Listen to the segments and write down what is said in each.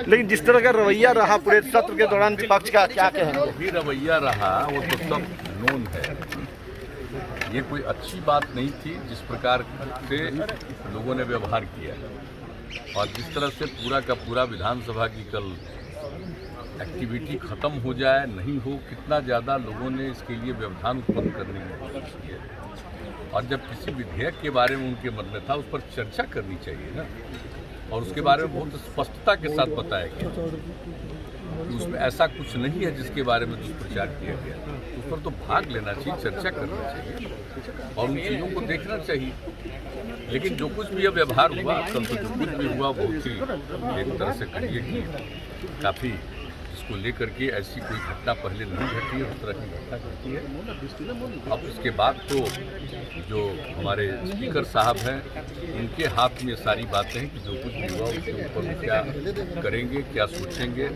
लेकिन जिस तरह का रवैया रहा पूरे सत्र के दौरान विपक्ष का, क्या कहेंगे? भी रवैया रहा वो तो सब नोन है। ये कोई अच्छी बात नहीं थी जिस प्रकार से लोगों ने व्यवहार किया, और जिस तरह से पूरा का पूरा विधानसभा की कल एक्टिविटी खत्म हो जाए नहीं हो, कितना ज़्यादा लोगों ने इसके लिए व्यवधान उत्पन्न करने की कोशिश की है। और जब किसी विधेयक के बारे में उनके मन में था, उस पर चर्चा करनी चाहिए ना, और उसके बारे में बहुत स्पष्टता के साथ बताया गया कि उसमें ऐसा कुछ नहीं है जिसके बारे में दुष्प्रचार किया गया। उस पर तो भाग लेना चाहिए, चर्चा करना चाहिए और उन चीज़ों को देखना चाहिए। लेकिन जो कुछ भी व्यवहार हुआ, कल तो जो कुछ भी हुआ बहुत ही एक तरह से कहिए कि काफ़ी इसको लेकर के ऐसी कोई घटना पहले नहीं घटी है, उस तरह की घटना घटी है। अब उसके बाद तो जो हमारे स्पीकर साहब हैं, उनके हाथ में सारी बातें हैं कि जो कुछ भी हुआ उसके ऊपर वो क्या करेंगे, क्या सोचेंगे,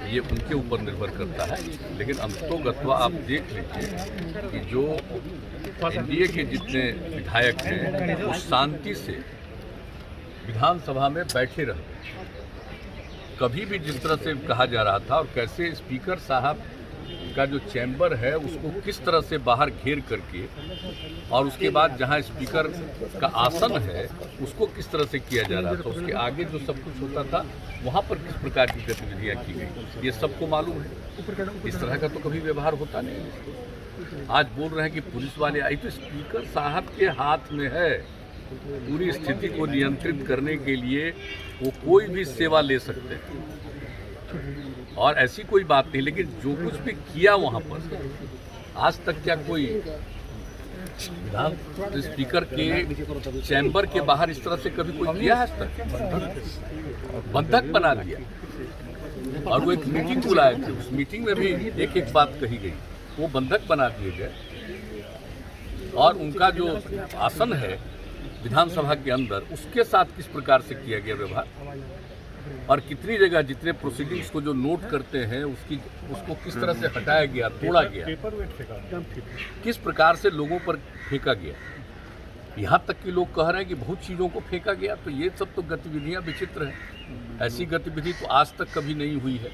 ये उनके ऊपर निर्भर करता है। लेकिन अंततोगत्वा आप देख लीजिए कि जो एनडीए के जितने विधायक हैं वो शांति से विधानसभा में बैठे रहे। कभी भी जिस तरह से कहा जा रहा था और कैसे स्पीकर साहब का जो चैम्बर है उसको किस तरह से बाहर घेर करके, और उसके बाद जहां स्पीकर का आसन है उसको किस तरह से किया जा रहा था, उसके आगे जो सब कुछ होता था वहां पर किस प्रकार की गतिविधियां की गई, ये सबको मालूम है। इस तरह का तो कभी व्यवहार होता नहीं है। आज बोल रहे हैं कि पुलिस वाले आई, तो स्पीकर साहब के हाथ में है पूरी स्थिति को नियंत्रित करने के लिए, वो कोई भी सेवा ले सकते हैं और ऐसी कोई बात नहीं। लेकिन जो कुछ भी किया वहां पर, आज तक क्या कोई विधान स्पीकर के चैम्बर के बाहर इस तरह से कभी कोई किया है? बंधक बना दिया। और वो एक मीटिंग बुलाए थे, उस मीटिंग में भी एक एक बात कही गई, वो बंधक बना दिए गए। और उनका जो आसन है विधानसभा के अंदर, उसके साथ किस प्रकार से किया गया व्यवहार, और कितनी जगह जितने प्रोसीडिंग्स को जो नोट करते हैं उसको किस तरह से हटाया गया, तोड़ा गया, किस प्रकार से लोगों पर फेंका गया। यहाँ तक कि लोग कह रहे हैं कि बहुत चीज़ों को फेंका गया। तो ये सब तो गतिविधियाँ विचित्र हैं। ऐसी गतिविधि तो आज तक कभी नहीं हुई है।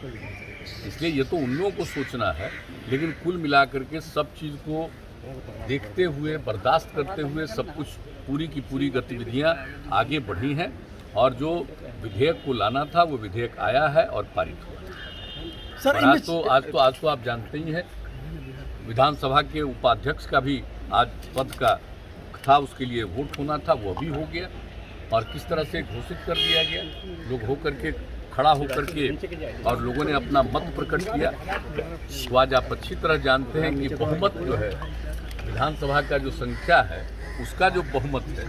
इसलिए ये तो उन लोगों को सोचना है। लेकिन कुल मिलाकर के सब चीज़ को देखते हुए, बर्दाश्त करते हुए, सब कुछ पूरी की पूरी गतिविधियां आगे बढ़ी हैं, और जो विधेयक को लाना था वो विधेयक आया है और पारित हुआ। सर, आज तो आप जानते ही हैं, विधानसभा के उपाध्यक्ष का भी आज पद का था, उसके लिए वोट होना था, वो भी हो गया। और किस तरह से घोषित कर दिया गया, लोग होकर के खड़ा होकर के और लोगों ने अपना मत प्रकट किया। तो आज आप अच्छी तरह जानते हैं कि बहुमत जो है विधानसभा का, जो संख्या है उसका जो बहुमत है,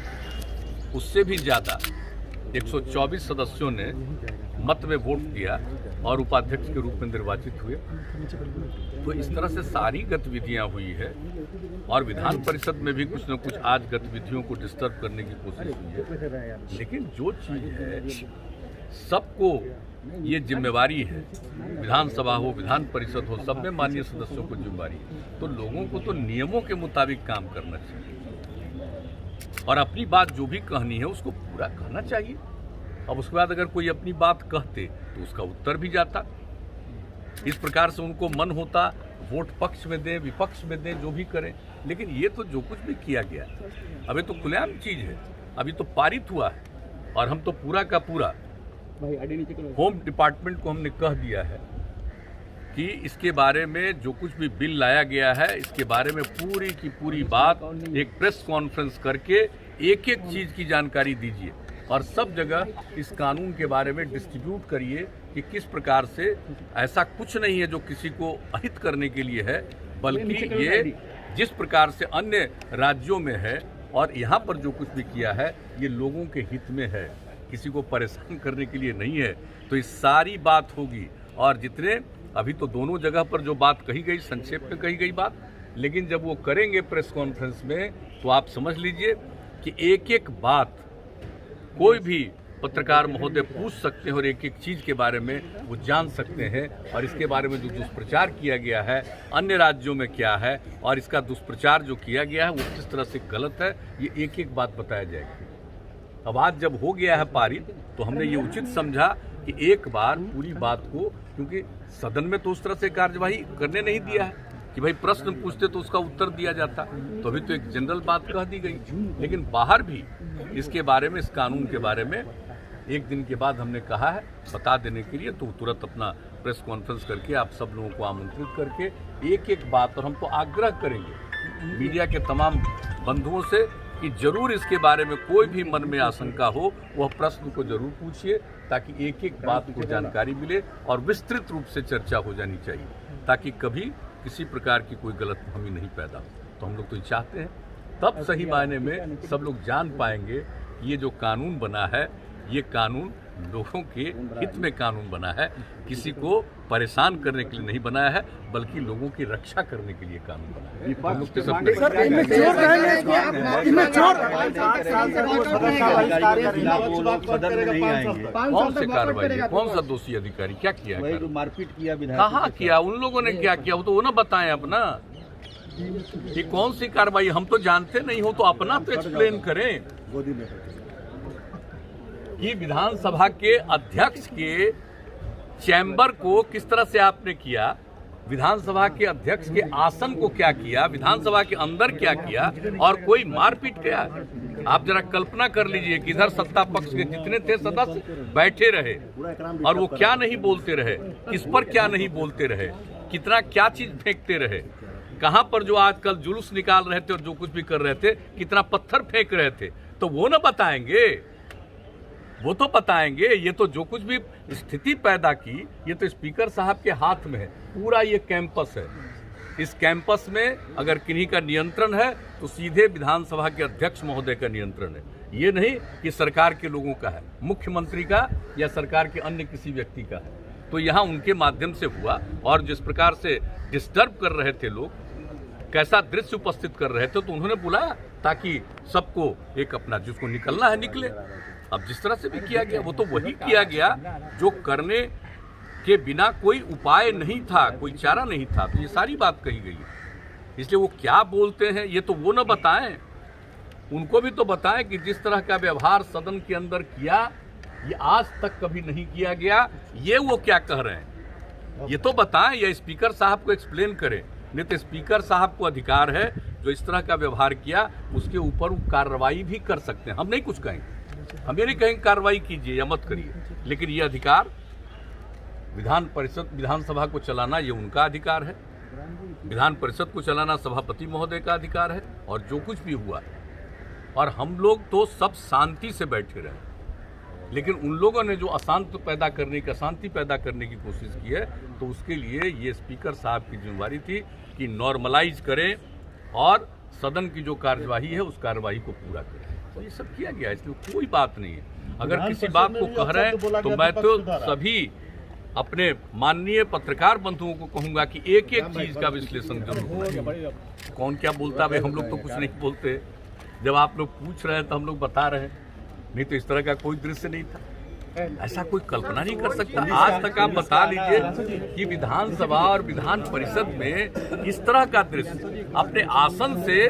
उससे भी ज़्यादा 124 सदस्यों ने मत में वोट दिया और उपाध्यक्ष के रूप में निर्वाचित हुए। तो इस तरह से सारी गतिविधियां हुई है, और विधान परिषद में भी कुछ न कुछ आज गतिविधियों को डिस्टर्ब करने की कोशिश हुई है। लेकिन जो चीज़ है सबको ये जिम्मेवारी है, विधानसभा हो, विधान परिषद हो, सब में माननीय सदस्यों को जिम्मेवारी है। तो लोगों को तो नियमों के मुताबिक काम करना चाहिए, और अपनी बात जो भी कहनी है उसको पूरा कहना चाहिए। अब उसके बाद अगर कोई अपनी बात कहते तो उसका उत्तर भी जाता। इस प्रकार से उनको मन होता वोट पक्ष में दें, विपक्ष में दें, जो भी करें। लेकिन ये तो जो कुछ भी किया गया अभी तो खुलेआम चीज़ है, अभी तो पारित हुआ है, और हम तो पूरा का पूरा होम डिपार्टमेंट को हमने कह दिया है कि इसके बारे में जो कुछ भी बिल लाया गया है, इसके बारे में पूरी की पूरी बात एक प्रेस कॉन्फ्रेंस करके एक एक चीज़ की जानकारी दीजिए, और सब जगह इस कानून के बारे में डिस्ट्रीब्यूट करिए कि किस प्रकार से ऐसा कुछ नहीं है जो किसी को अहित करने के लिए है, बल्कि ये जिस प्रकार से अन्य राज्यों में है और यहाँ पर जो कुछ भी किया है ये लोगों के हित में है, किसी को परेशान करने के लिए नहीं है। तो ये सारी बात होगी, और जितने अभी तो दोनों जगह पर जो बात कही गई, संक्षेप में कही गई बात, लेकिन जब वो करेंगे प्रेस कॉन्फ्रेंस में तो आप समझ लीजिए कि एक एक बात कोई भी पत्रकार महोदय पूछ सकते हैं, और एक एक चीज़ के बारे में वो जान सकते हैं, और इसके बारे में जो दुष्प्रचार किया गया है अन्य राज्यों में क्या है, और इसका दुष्प्रचार जो किया गया है वो किस तरह से गलत है, ये एक एक बात बताया जाएगा। अब आज जब हो गया है पारित, तो हमने ये उचित समझा कि एक बार पूरी बात को, क्योंकि सदन में तो उस तरह से कार्यवाही करने नहीं दिया है कि भाई प्रश्न पूछते तो उसका उत्तर दिया जाता, तो अभी तो एक जनरल बात कह दी गई। लेकिन बाहर भी इसके बारे में, इस कानून के बारे में एक दिन के बाद हमने कहा है बता देने के लिए, तो तुरंत अपना प्रेस कॉन्फ्रेंस करके आप सब लोगों को आमंत्रित करके एक एक बात, और हम तो आग्रह करेंगे मीडिया के तमाम बंधुओं से कि जरूर इसके बारे में कोई भी मन में आशंका हो वह प्रश्न को जरूर पूछिए, ताकि एक एक बात को जानकारी मिले और विस्तृत रूप से चर्चा हो जानी चाहिए, ताकि कभी किसी प्रकार की कोई गलतफहमी नहीं पैदा हो। तो हम लोग तो ये चाहते हैं, तब सही मायने में सब लोग जान पाएंगे ये जो कानून बना है, ये कानून लोगों के हित में कानून बना है, किसी को परेशान करने के लिए नहीं बनाया है, बल्कि लोगों की रक्षा करने के लिए कानून बना है। हम लोग तो सब कौन से कार्रवाई, कौन सा दोषी अधिकारी, क्या किया है, मारपीट किया, कहाँ किया, उन लोगों ने क्या किया, वो तो वो ना बताएं अपना कि कौन सी कार्रवाई। हम तो जानते नहीं हो तो अपना तो एक्सप्लेन करें कि विधानसभा के अध्यक्ष के चैम्बर को किस तरह से आपने किया, विधानसभा के अध्यक्ष के आसन को क्या किया, विधानसभा के अंदर क्या किया, और कोई मारपीट किया। आप जरा कल्पना कर लीजिए कि इधर सत्ता पक्ष के जितने थे सदस्य बैठे रहे और वो क्या नहीं बोलते रहे, किस पर क्या नहीं बोलते रहे, कितना क्या चीज फेंकते रहे, कहां पर जो आजकल जुलूस निकाल रहे थे और जो कुछ भी कर रहे थे, कितना पत्थर फेंक रहे थे, तो वो ना बताएंगे, वो तो बताएंगे। ये तो जो कुछ भी स्थिति पैदा की, ये तो स्पीकर साहब के हाथ में है। पूरा ये कैंपस है, इस कैंपस में अगर किन्हीं का नियंत्रण है तो सीधे विधानसभा के अध्यक्ष महोदय का नियंत्रण है। ये नहीं कि सरकार के लोगों का है, मुख्यमंत्री का या सरकार के अन्य किसी व्यक्ति का है। तो यहाँ उनके माध्यम से हुआ, और जिस प्रकार से डिस्टर्ब कर रहे थे लोग, कैसा दृश्य उपस्थित कर रहे थे, तो उन्होंने बुलाया ताकि सबको एक अपना जिसको निकलना है निकले। अब जिस तरह से भी किया गया वो तो वही किया गया जो करने के बिना कोई उपाय नहीं था, कोई चारा नहीं था। तो ये सारी बात कही गई है, इसलिए वो क्या बोलते हैं ये तो वो न बताएं, उनको भी तो बताएं कि जिस तरह का व्यवहार सदन के अंदर किया ये आज तक कभी नहीं किया गया। ये वो क्या कह रहे हैं ये तो बताएं, या स्पीकर साहब को एक्सप्लेन करें। नहीं तो स्पीकर साहब को अधिकार है जो इस तरह का व्यवहार किया उसके ऊपर वो कार्रवाई भी कर सकते हैं। हम नहीं कुछ कहेंगे, हम ये नहीं कहेंगे कार्रवाई कीजिए या मत करिए, लेकिन ये अधिकार विधान परिषद, विधानसभा को चलाना ये उनका अधिकार है, विधान परिषद को चलाना सभापति महोदय का अधिकार है। और जो कुछ भी हुआ, और हम लोग तो सब शांति से बैठे रहे, लेकिन उन लोगों ने जो अशांति पैदा करने की कोशिश की है, तो उसके लिए ये स्पीकर साहब की जिम्मेदारी थी कि नॉर्मलाइज करें और सदन की जो कार्यवाही है उस कार्यवाही को पूरा करें। तो ये सब किया गया, इसलिए कोई बात नहीं है। अगर किसी बात को कह रहे हैं तो मैं तो सभी अपने माननीय पत्रकार बंधुओं को कहूंगा कि एक एक चीज का विश्लेषण जरूर। कौन क्या बोलता है, हम लोग तो कुछ नहीं बोलते। जब आप लोग पूछ रहे हैं तो हम लोग बता रहे हैं, नहीं तो इस तरह का कोई दृश्य नहीं था, ऐसा कोई कल्पना नहीं कर सकता। आज तक आप बता लीजिए कि विधानसभा और विधान परिषद में इस तरह का दृश्य, अपने आसन से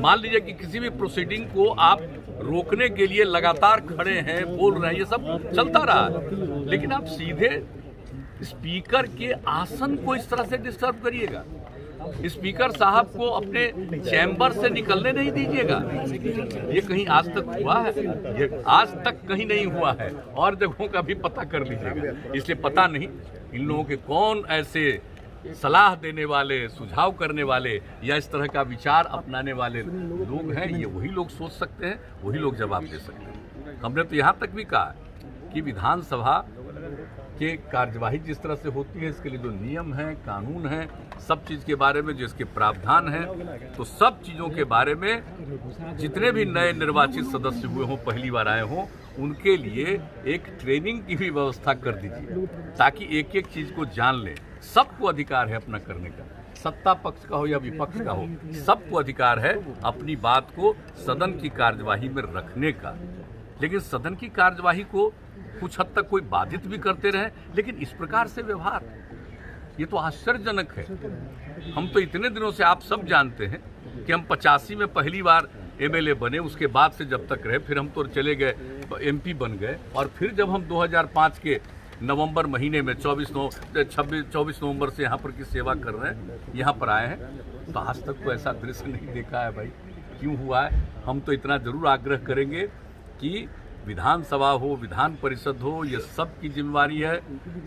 मान लीजिए कि किसी भी प्रोसीडिंग को आप रोकने के लिए लगातार खड़े हैं, बोल रहे हैं, ये सब चलता रहा, लेकिन आप सीधे स्पीकर के आसन को इस तरह से डिस्टर्ब करिएगा, स्पीकर साहब को अपने चैम्बर से निकलने नहीं दीजिएगा। ये कहीं आज तक हुआ है? ये आज तक कहीं नहीं हुआ है, और जगहों का भी पता कर लीजिएगा। इसलिए पता नहीं इन लोगों के कौन ऐसे सलाह देने वाले, सुझाव करने वाले या इस तरह का विचार अपनाने वाले लोग हैं। ये वही लोग सोच सकते हैं, वही लोग जवाब दे सकते हैं। हमने तो यहाँ तक भी कहा कि विधानसभा के कार्यवाही जिस तरह से होती है, इसके लिए जो नियम हैं, कानून हैं, सब चीज़ के बारे में जिसके प्रावधान हैं, तो सब चीज़ों के बारे में जितने भी नए निर्वाचित सदस्य हुए हों, पहली बार आए हों, उनके लिए एक ट्रेनिंग की भी व्यवस्था कर दीजिए, ताकि एक एक चीज़ को जान लें। सबको अधिकार है अपना करने का, सत्ता पक्ष का हो या विपक्ष का हो, सबको अधिकार है अपनी बात को सदन की कार्यवाही में रखने का। लेकिन सदन की कार्यवाही को कुछ हद तक कोई बाधित भी करते रहे, लेकिन इस प्रकार से व्यवहार, ये तो आश्चर्यजनक है। हम तो इतने दिनों से, आप सब जानते हैं कि हम 85 में पहली बार एमएलए बने, उसके बाद से जब तक रहे, फिर हम तो चले गए एमपी बन गए, और फिर जब हम 2005 के नवंबर महीने में 24 नवंबर से यहाँ पर की सेवा कर रहे हैं, यहाँ पर आए हैं, तो आज तक तो ऐसा दृश्य नहीं देखा है भाई। क्यों हुआ है? हम तो इतना जरूर आग्रह करेंगे कि विधानसभा हो, विधान परिषद हो, ये सब की जिम्मेवारी है,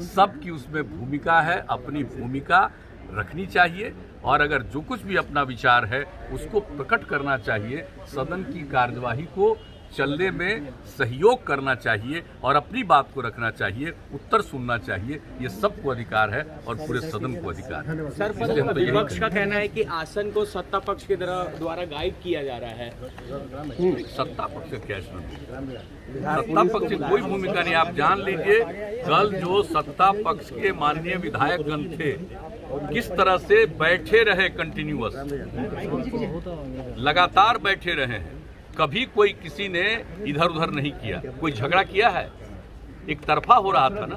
सबकी उसमें भूमिका है, अपनी भूमिका रखनी चाहिए, और अगर जो कुछ भी अपना विचार है उसको प्रकट करना चाहिए, सदन की कार्यवाही को चलने में सहयोग करना चाहिए और अपनी बात को रखना चाहिए, उत्तर सुनना चाहिए। ये सबको अधिकार है और पूरे सदन को अधिकार है। सर, विपक्ष का कहना है कि आसन को सत्ता पक्ष के द्वारा गाइड किया जा रहा है। सत्ता पक्ष से क्या इसमें? सत्ता पक्ष की कोई भूमिका नहीं। आप जान लीजिए, कल जो सत्ता पक्ष के माननीय विधायकगण थे, किस तरह से बैठे रहे, कंटिन्यूअस लगातार बैठे रहे हैं, कभी कोई किसी ने इधर उधर नहीं किया। कोई झगड़ा किया है? एक तरफा हो रहा था ना,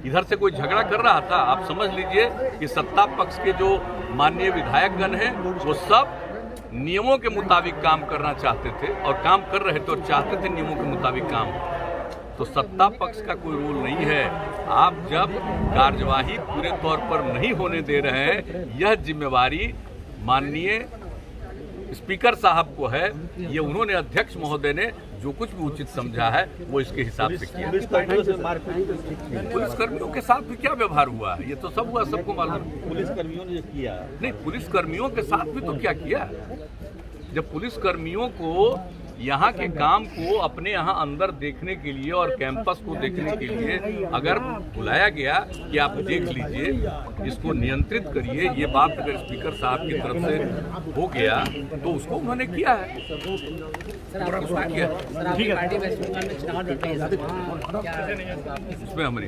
इधर से कोई झगड़ा कर रहा था। आप समझ लीजिए कि सत्ता पक्ष के जो माननीय विधायकगण हैं वो सब नियमों के मुताबिक काम करना चाहते थे और काम कर रहे थे और चाहते थे नियमों के मुताबिक काम। तो सत्ता पक्ष का कोई रोल नहीं है। आप जब कार्यवाही पूरे तौर पर नहीं होने दे रहे हैं, यह जिम्मेवारी माननीय स्पीकर साहब को है। ये उन्होंने, अध्यक्ष महोदय ने जो कुछ भी उचित समझा है वो इसके हिसाब से किया। पुलिसकर्मियों के साथ भी क्या व्यवहार हुआ, ये तो सब हुआ, सबको मालूम। पुलिसकर्मियों ने किया नहीं, पुलिसकर्मियों के साथ भी तो क्या किया। जब पुलिसकर्मियों को यहाँ के काम को अपने यहाँ अंदर देखने के लिए और कैंपस को देखने के लिए अगर बुलाया गया कि आप देख लीजिए, इसको नियंत्रित करिए, ये बात अगर स्पीकर साहब की तरफ से हो गया तो उसको उन्होंने किया है। ठीक है, उसमें हमारी